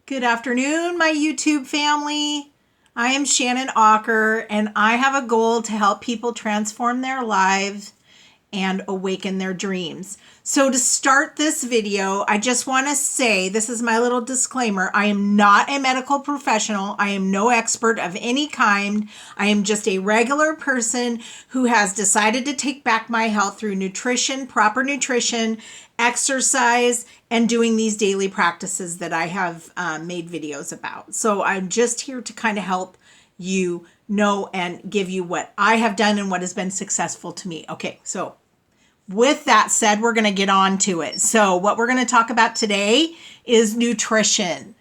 Good afternoon, my YouTube family. I am Shannon Ocker, and I have a goal to help people transform their lives and awaken their dreams. So to start this video, I just want to say, this is my little disclaimer. I am not a medical professional. I am no expert of any kind. I am just a regular person who has decided to take back my health through nutrition, proper nutrition, exercise, and doing these daily practices that I have made videos about. So I'm just here to kind of help you know and give you what I have done and what has been successful to me. Okay, so with that said, we're going to get on to it. So what we're going to talk about today is nutrition.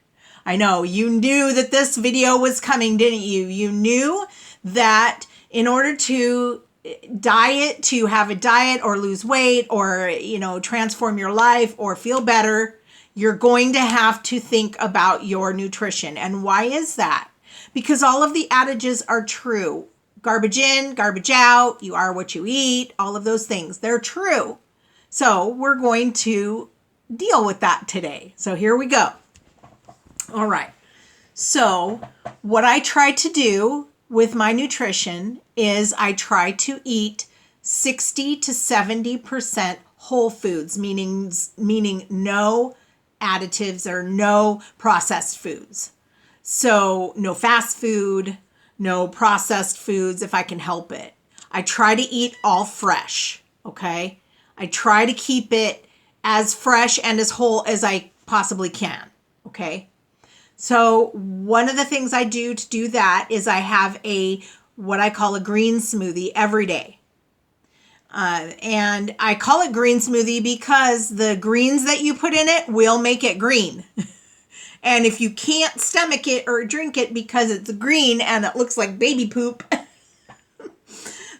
I know you knew that this video was coming, didn't you? You knew that in order to have a diet or lose weight or, transform your life or feel better, you're going to have to think about your nutrition. And why is that? Because all of the adages are true. Garbage in, garbage out, you are what you eat, all of those things, they're true. So we're going to deal with that today. So here we go. All right. So what I try to do with my nutrition is I try to eat 60 to 70% whole foods, meaning no additives or no processed foods. So no fast food, no processed foods if I can help it. I try to eat all fresh, okay? I try to keep it as fresh and as whole as I possibly can, okay? So one of the things I do to do that is I have what I call a green smoothie every day. And I call it green smoothie because the greens that you put in it will make it green. And if you can't stomach it or drink it because it's green and it looks like baby poop,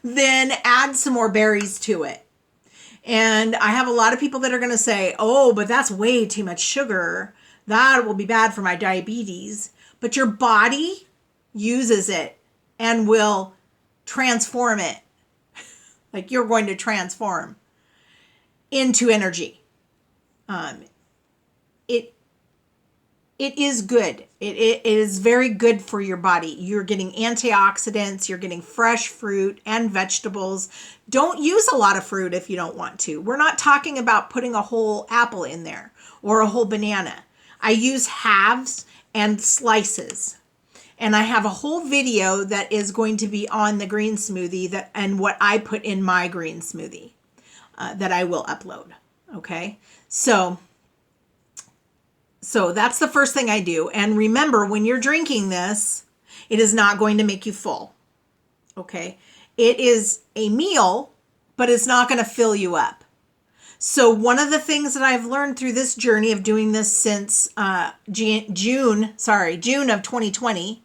then add some more berries to it. And I have a lot of people that are going to say, oh, but that's way too much sugar. That will be bad for my diabetes. But your body uses it and will transform it. Like you're going to transform into energy. It is good. It is very good for your body. You're getting antioxidants, you're getting fresh fruit and vegetables. Don't use a lot of fruit if you don't want to. We're not talking about putting a whole apple in there or a whole banana. I use halves and slices. And I have a whole video that is going to be on the green smoothie and what I put in my green smoothie that I will upload. Okay, so that's the first thing I do. And remember, when you're drinking this, it is not going to make you full. Okay, it is a meal, but it's not going to fill you up. So one of the things that I've learned through this journey of doing this since June of 2020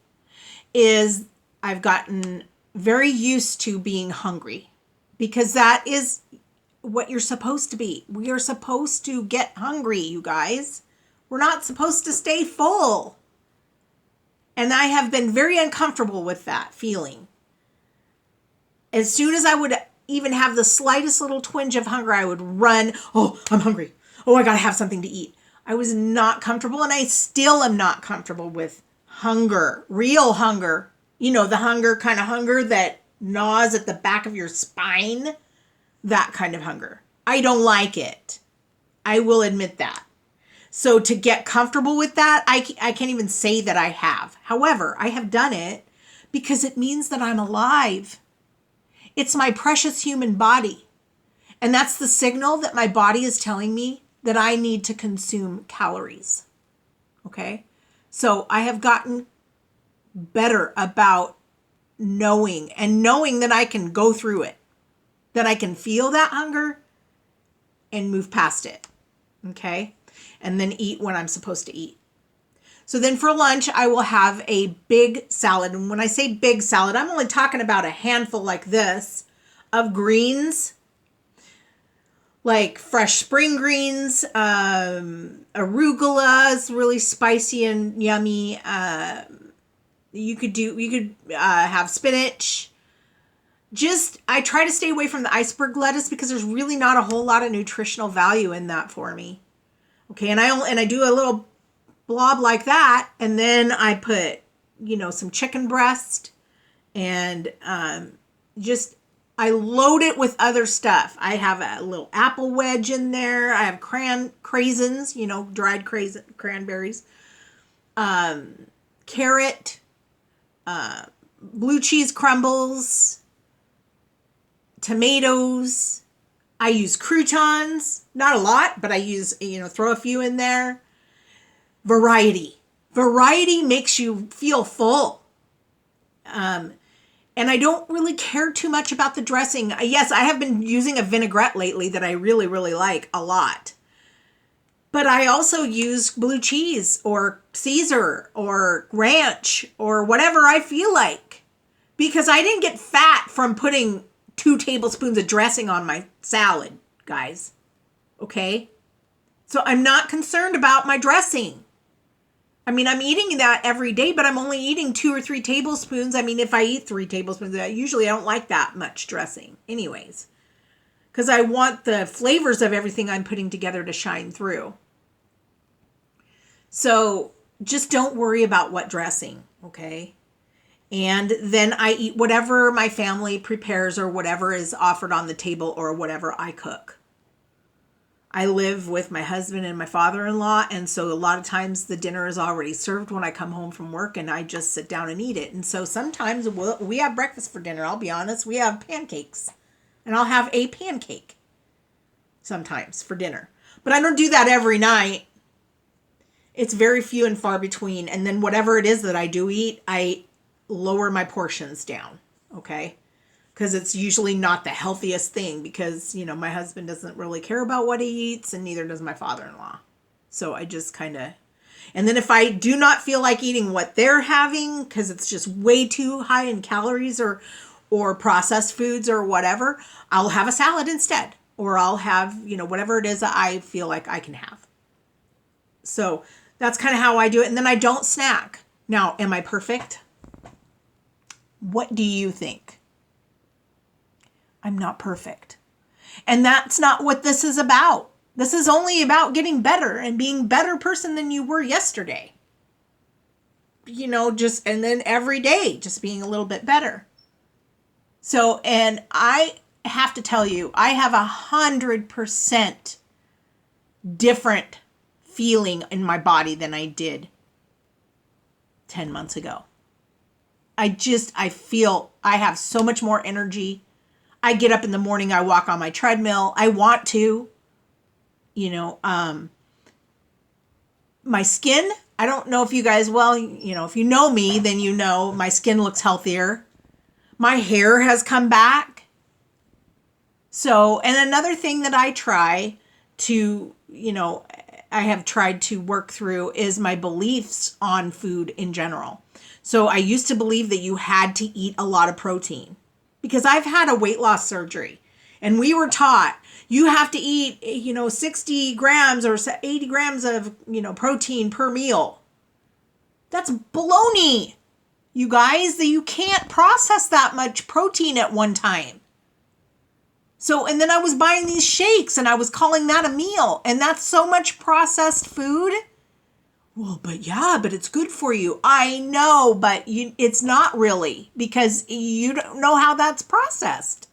is I've gotten very used to being hungry, because that is what you're supposed to be. We are supposed to get hungry, you guys. We're not supposed to stay full. And I have been very uncomfortable with that feeling. As soon as I would even have the slightest little twinge of hunger, I would run. Oh, I'm hungry. Oh, I got to have something to eat. I was not comfortable, and I still am not comfortable with hunger, real hunger. You know, the kind of hunger that gnaws at the back of your spine, that kind of hunger. I don't like it. I will admit that. So to get comfortable with that, I can't even say that I have. However, I have done it because it means that I'm alive. It's my precious human body. And that's the signal that my body is telling me that I need to consume calories. Okay? So I have gotten better about knowing that I can go through it, that I can feel that hunger and move past it. Okay? And then eat when I'm supposed to eat. So then for lunch, I will have a big salad. And when I say big salad, I'm only talking about a handful like this of greens, like fresh spring greens, arugula is really spicy and yummy. You could have spinach. I try to stay away from the iceberg lettuce because there's really not a whole lot of nutritional value in that for me. Okay, and I do a little blob like that. And then I put, some chicken breast and I load it with other stuff. I have a little apple wedge in there. I have craisins, dried cranberries, carrot, blue cheese crumbles, tomatoes. I use croutons, not a lot, but I use, throw a few in there. Variety makes you feel full. And I don't really care too much about the dressing. Yes, I have been using a vinaigrette lately that I really, really like a lot. But I also use blue cheese or Caesar or ranch or whatever I feel like. Because I didn't get fat from putting 2 tablespoons of dressing on my salad, guys. Okay? So I'm not concerned about my dressing. I mean, I'm eating that every day, but I'm only eating 2 or 3 tablespoons. I mean, if I eat 3 tablespoons, usually I don't like that much dressing anyways. Because I want the flavors of everything I'm putting together to shine through. So just don't worry about what dressing, okay? And then I eat whatever my family prepares or whatever is offered on the table or whatever I cook. I live with my husband and my father-in-law, and so a lot of times the dinner is already served when I come home from work, and I just sit down and eat it. And so sometimes we have breakfast for dinner. I'll be honest, we have pancakes, and I'll have a pancake sometimes for dinner. But I don't do that every night. It's very few and far between. And then whatever it is that I do eat, I lower my portions down, okay? Because it's usually not the healthiest thing because, my husband doesn't really care about what he eats and neither does my father-in-law. So I just kind of, and then if I do not feel like eating what they're having because it's just way too high in calories or processed foods or whatever, I'll have a salad instead. Or I'll have, whatever it is that I feel like I can have. So that's kind of how I do it. And then I don't snack. Now, am I perfect? What do you think? I'm not perfect. And that's not what this is about. This is only about getting better and being a better person than you were yesterday. And then every day, just being a little bit better. So, and I have to tell you, I have 100% different feeling in my body than I did 10 months ago. I feel I have so much more energy. I get up in the morning, I walk on my treadmill. I want to, my skin, I don't know if you guys, if you know me, then my skin looks healthier. My hair has come back. So, and another thing that I try to, I have tried to work through is my beliefs on food in general. So I used to believe that you had to eat a lot of protein. Because I've had a weight loss surgery and we were taught you have to eat, 60 grams or 80 grams of, protein per meal. That's baloney, you guys, that you can't process that much protein at one time. So, and then I was buying these shakes and I was calling that a meal, and that's so much processed food. Well, but it's good for you. I know, but it's not really because you don't know how that's processed.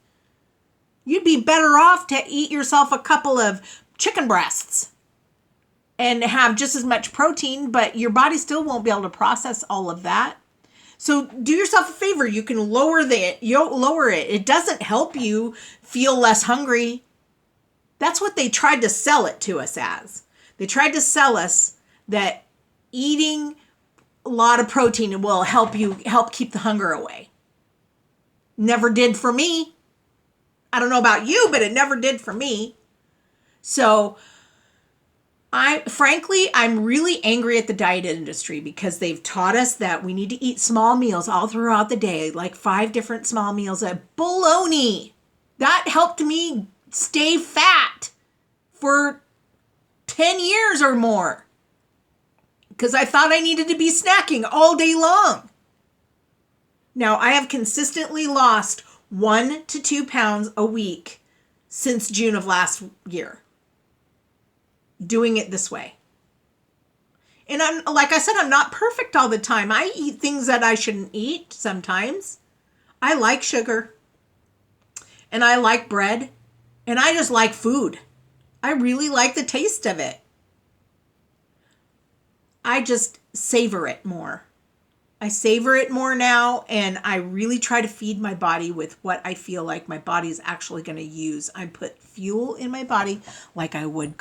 You'd be better off to eat yourself a couple of chicken breasts and have just as much protein, but your body still won't be able to process all of that. So do yourself a favor. You can lower it. It doesn't help you feel less hungry. That's what they tried to sell it to us as. They tried to sell us that eating a lot of protein will help keep the hunger away. Never did for me. I don't know about you, but it never did for me. So I'm really angry at the diet industry because they've taught us that we need to eat small meals all throughout the day, like 5 different small meals. Baloney. That helped me stay fat for 10 years or more because I thought I needed to be snacking all day long. Now, I have consistently lost 1 to 2 pounds a week since June of last year, doing it this way. And I'm, like I said, I'm not perfect all the time. I eat things that I shouldn't eat sometimes. I like sugar and I like bread and I just like food. I really like the taste of it. I just savor it more. I savor it more now, and I really try to feed my body with what I feel like my body is actually going to use. I put fuel in my body like I would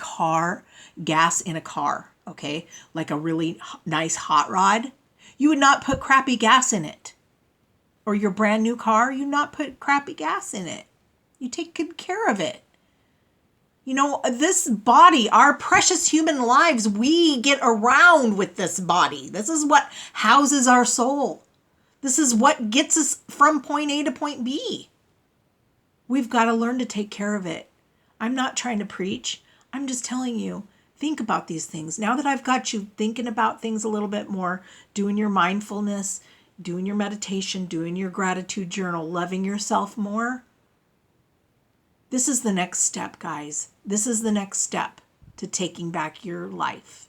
gas in a car, okay? Like a really nice hot rod. You would not put crappy gas in it. Or your brand new car, you not put crappy gas in it. You take good care of it. You know, this body, our precious human lives, we get around with this body. This is what houses our soul. This is what gets us from point A to point B. We've got to learn to take care of it. I'm not trying to preach. I'm just telling you, think about these things. Now that I've got you thinking about things a little bit more, doing your mindfulness, doing your meditation, doing your gratitude journal, loving yourself more, this is the next step, guys. This is the next step to taking back your life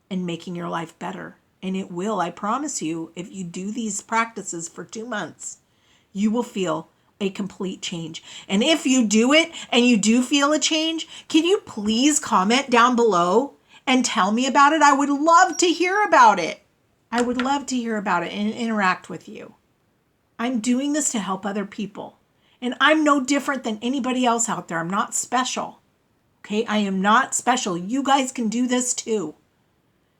and making your life better. And it will, I promise you, if you do these practices for 2 months, you will feel a complete change. And if you do it and you do feel a change, can you please comment down below and tell me about it? I would love to hear about it. I would love to hear about it and interact with you. I'm doing this to help other people. And I'm no different than anybody else out there. I'm not special. Okay, I am not special. You guys can do this too.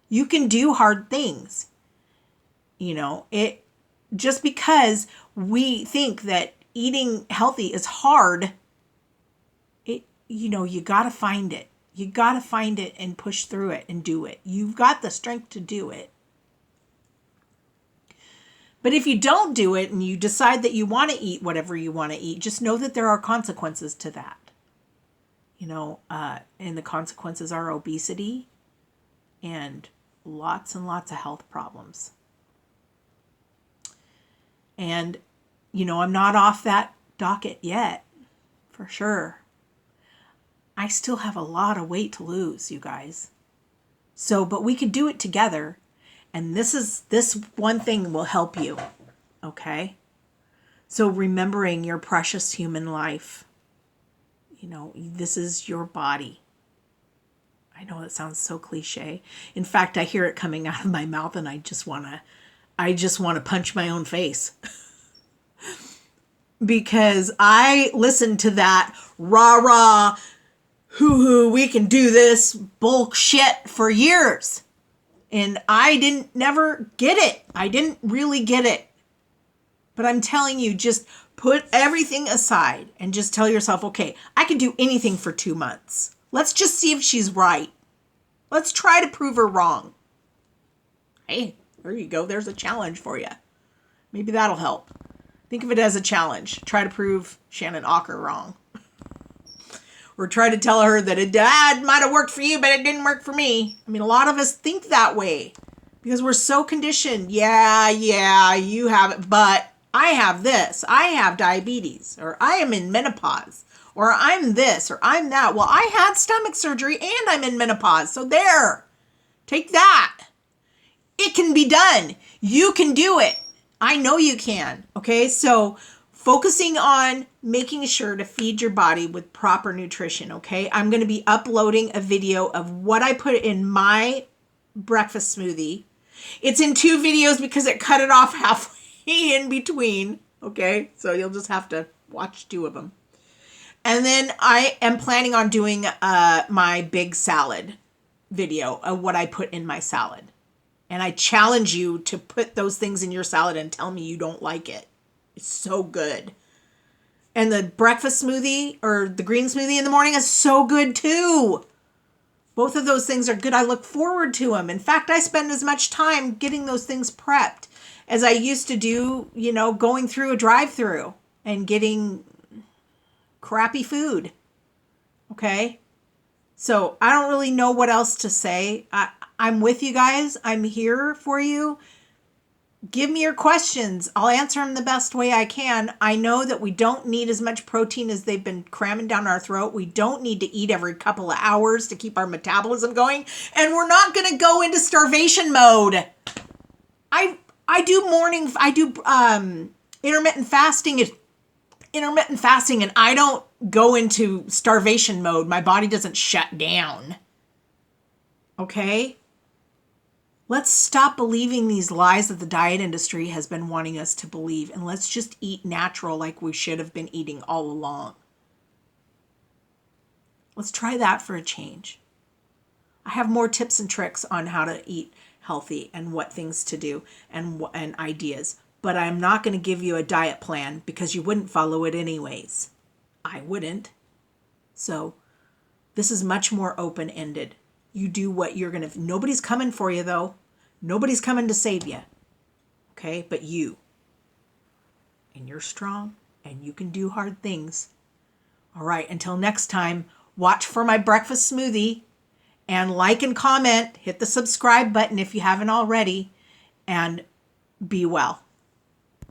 You can do hard things. You know, it just because we think that eating healthy is hard, you got to find it. You got to find it and push through it and do it. You've got the strength to do it. But if you don't do it and you decide that you want to eat whatever you want to eat, just know that there are consequences to that. And the consequences are obesity and lots of health problems. And, I'm not off that docket yet, for sure. I still have a lot of weight to lose, you guys. But we could do it together. And this one thing will help you, okay? So remembering your precious human life, this is your body. I know it sounds so cliche. In fact, I hear it coming out of my mouth and I just want to punch my own face. Because I listened to that rah-rah, hoo-hoo, we can do this bullshit for years. And I never get it. I didn't really get it. But I'm telling you, just put everything aside and just tell yourself, okay, I can do anything for 2 months. Let's just see if she's right. Let's try to prove her wrong. Hey, there you go. There's a challenge for you. Maybe that'll help. Think of it as a challenge. Try to prove Shannon Ocker wrong. Or try to tell her that it might have worked for you, but it didn't work for me. I mean, a lot of us think that way because we're so conditioned. Yeah, you have it, but I have this. I have diabetes, or I am in menopause, or I'm this, or I'm that. Well, I had stomach surgery and I'm in menopause. So there, take that. It can be done. You can do it. I know you can. Okay, so focusing on making sure to feed your body with proper nutrition, okay? I'm going to be uploading a video of what I put in my breakfast smoothie. It's in 2 videos because it cut it off halfway in between, okay? So you'll just have to watch 2 of them. And then I am planning on doing my big salad video of what I put in my salad. And I challenge you to put those things in your salad and tell me you don't like it. It's so good. And the breakfast smoothie or the green smoothie in the morning is so good too. Both of those things are good. I look forward to them. In fact, I spend as much time getting those things prepped as I used to do, going through a drive-through and getting crappy food. Okay? So I don't really know what else to say. I'm with you guys. I'm here for you. give me your questions. I'll answer them the best way I can. I know that we don't need as much protein as they've been cramming down our throat. We don't need to eat every couple of hours to keep our metabolism going. And we're not going to go into starvation mode. I do intermittent fasting and I don't go into starvation mode. My body doesn't shut down. Okay? Let's stop believing these lies that the diet industry has been wanting us to believe, and let's just eat natural like we should have been eating all along. Let's try that for a change. I have more tips and tricks on how to eat healthy and what things to do and ideas, but I'm not going to give you a diet plan because you wouldn't follow it anyways. I wouldn't. So this is much more open-ended. You do what you're going to. Nobody's coming for you, though. Nobody's coming to save you. Okay? But you. And you're strong. And you can do hard things. All right. Until next time, watch for my breakfast smoothie. And like and comment. Hit the subscribe button if you haven't already. And be well.